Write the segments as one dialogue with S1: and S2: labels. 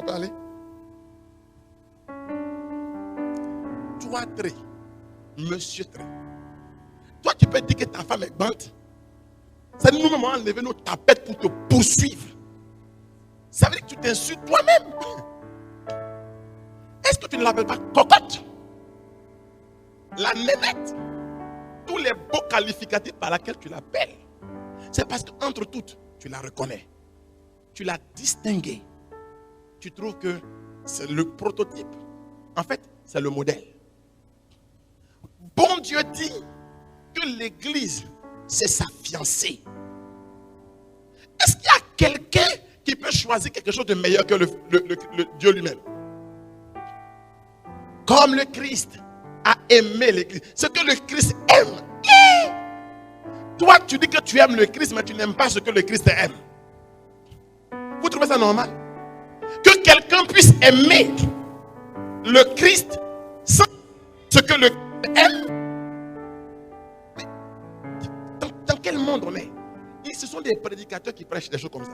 S1: Ça peut aller? Toi, très, monsieur très. Toi, tu peux dire que ta femme est bante. Ça nous même enlever nos tapettes pour te poursuivre. Ça veut dire que tu t'insultes toi-même. Est-ce que tu ne l'appelles pas cocotte? La nénette? Tous les beaux qualificatifs par lesquels tu l'appelles. C'est parce qu'entre toutes, tu la reconnais. Tu l'as distinguée. Tu trouves que c'est le prototype. En fait, c'est le modèle. Bon Dieu dit que l'église, c'est sa fiancée. Est-ce qu'il y a quelqu'un qui peut choisir quelque chose de meilleur que le Dieu lui-même? Comme le Christ a aimé l'église. Ce que le Christ aime. Toi, tu dis que tu aimes le Christ, mais tu n'aimes pas ce que le Christ aime. Vous trouvez ça normal? Que quelqu'un puisse aimer le Christ sans ce que le Christ aime? Dans quel monde on est? Et ce sont des prédicateurs qui prêchent des choses comme ça.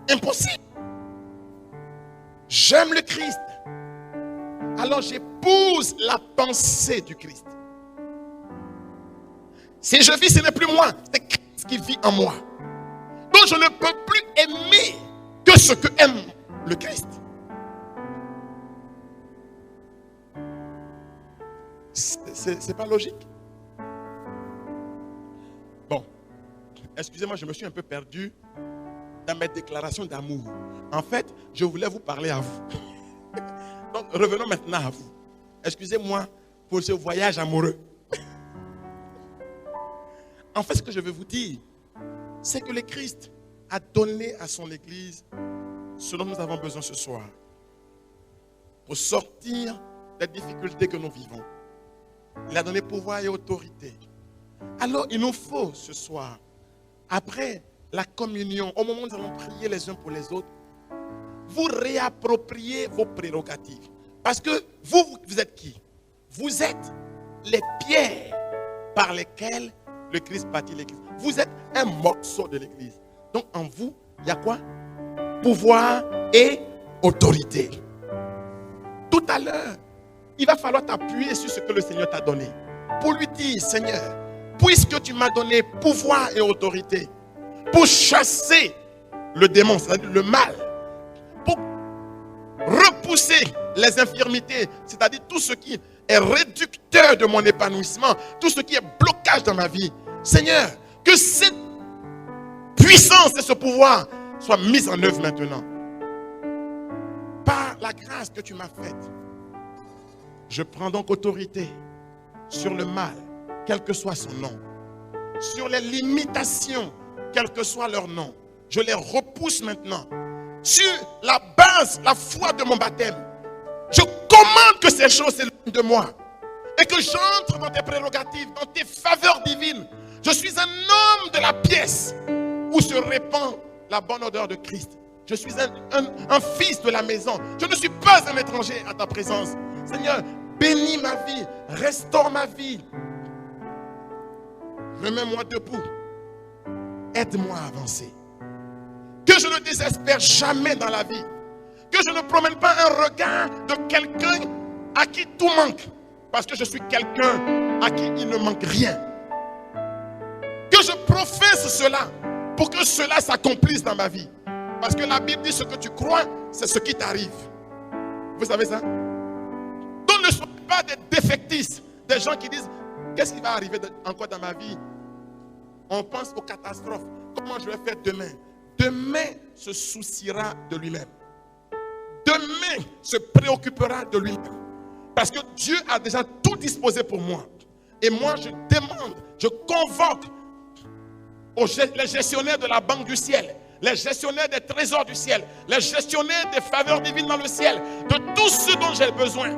S1: Impossible. J'aime le Christ. Alors j'épouse la pensée du Christ. Si je vis, ce n'est plus moi, c'est Christ qui vit en moi. Donc je ne peux plus aimer que ce que aime le Christ. C'est pas logique. Bon, excusez-moi, je me suis un peu perdu dans mes déclarations d'amour. En fait, je voulais vous parler à vous. Donc, revenons maintenant à vous. Excusez-moi pour ce voyage amoureux. En fait, ce que je veux vous dire, c'est que le Christ a donné à son Église ce dont nous avons besoin ce soir pour sortir des difficultés que nous vivons. Il a donné pouvoir et autorité. Alors, il nous faut ce soir, après la communion, au moment où nous allons prier les uns pour les autres, vous réappropriez vos prérogatives. Parce que vous êtes qui? Vous êtes les pierres par lesquelles le Christ bâtit l'église. Vous êtes un morceau de l'église. Donc en vous, il y a quoi? Pouvoir et autorité. Tout à l'heure, il va falloir t'appuyer sur ce que le Seigneur t'a donné. Pour lui dire, Seigneur, puisque tu m'as donné pouvoir et autorité pour chasser le démon, c'est-à-dire le mal, pour repousser les infirmités, c'est-à-dire tout ce qui est réducteur de mon épanouissement, tout ce qui est blocage dans ma vie. Seigneur, que cette puissance et ce pouvoir soient mis en œuvre maintenant. Par la grâce que tu m'as faite, je prends donc autorité sur le mal, quel que soit son nom, sur les limitations, quel que soit leur nom. Je les repousse maintenant. Sur la base, la foi de mon baptême, je commande que ces choses s'éloignent de moi et que j'entre dans tes prérogatives, dans tes faveurs divines. Je suis un homme de la pièce où se répand la bonne odeur de Christ. Je suis un fils de la maison. Je ne suis pas un étranger à ta présence. Seigneur, bénis ma vie, restaure ma vie. Remets-moi debout. Aide-moi à avancer. Que je ne désespère jamais dans la vie. Que je ne promène pas un regard de quelqu'un à qui tout manque. Parce que je suis quelqu'un à qui il ne manque rien. Que je professe cela pour que cela s'accomplisse dans ma vie. Parce que la Bible dit ce que tu crois, c'est ce qui t'arrive. Vous savez ça? Donc ne soyez pas des défectistes, des gens qui disent qu'est-ce qui va arriver encore dans ma vie? On pense aux catastrophes. Comment je vais faire demain? Demain se souciera de lui-même. Demain se préoccupera de lui-même. Parce que Dieu a déjà tout disposé pour moi. Et moi je demande, je convoque les gestionnaires de la banque du ciel, les gestionnaires des trésors du ciel, les gestionnaires des faveurs divines dans le ciel, de tout ce dont j'ai besoin.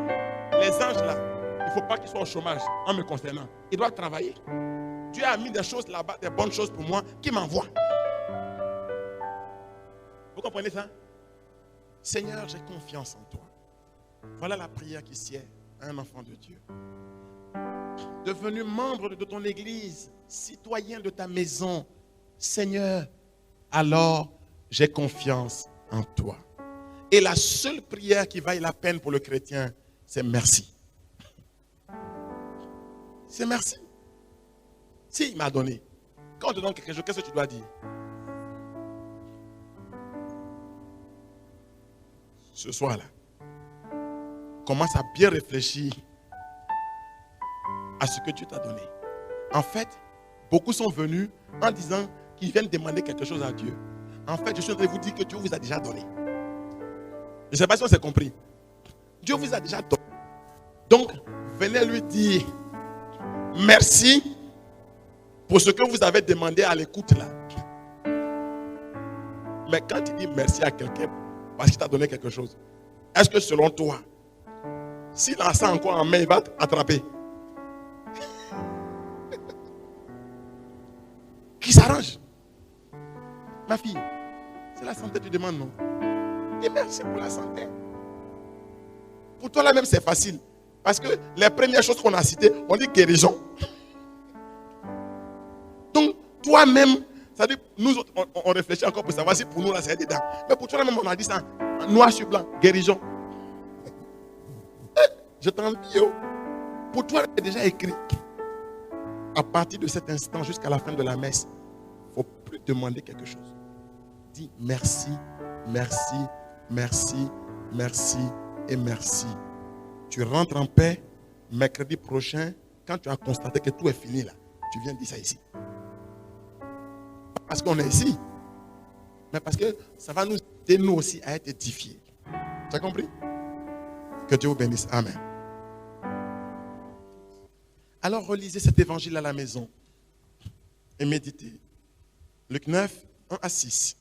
S1: Les anges là, il ne faut pas qu'ils soient au chômage en me concernant. Ils doivent travailler. Dieu a mis des choses là-bas, des bonnes choses pour moi, qui m'envoient. Vous comprenez ça? Seigneur, j'ai confiance en toi. Voilà la prière qui sied à un enfant de Dieu. Devenu membre de ton église, citoyen de ta maison, Seigneur, alors j'ai confiance en toi. Et la seule prière qui vaille la peine pour le chrétien, c'est merci. C'est merci. S'il m'a donné, quand on te donne quelque chose, qu'est-ce que tu dois dire? Ce soir-là, commence à bien réfléchir à ce que Dieu t'a donné. En fait, beaucoup sont venus en disant qu'ils viennent demander quelque chose à Dieu. En fait, je suis en train de vous dire que Dieu vous a déjà donné. Je ne sais pas si on s'est compris. Dieu vous a déjà donné. Donc, venez lui dire merci pour ce que vous avez demandé à l'écoute là. Mais quand tu dis merci à quelqu'un parce qu'il t'a donné quelque chose, est-ce que selon toi, s'il a ça encore en main, il va t'attraper? Qui s'arrange? Ma fille, c'est la santé que tu demandes, non? Dis merci pour la santé. Pour toi là même c'est facile. Parce que les premières choses qu'on a citées, on dit guérison. Donc toi-même, ça dit, nous on réfléchit encore pour savoir si pour nous là c'est dedans. Mais pour toi même on a dit ça, noir sur blanc, guérison. Je t'en dis, pour toi c'est déjà écrit. À partir de cet instant jusqu'à la fin de la messe, il ne faut plus demander quelque chose. Dis merci, merci, merci, merci et merci. Tu rentres en paix. Mercredi prochain, quand tu as constaté que tout est fini là, tu viens dire ça ici. Pas parce qu'on est ici, mais parce que ça va nous aider nous aussi à être édifiés. Tu as compris? Que Dieu vous bénisse. Amen. Alors relisez cet évangile à la maison et méditez. Luc 9, 1 à 6.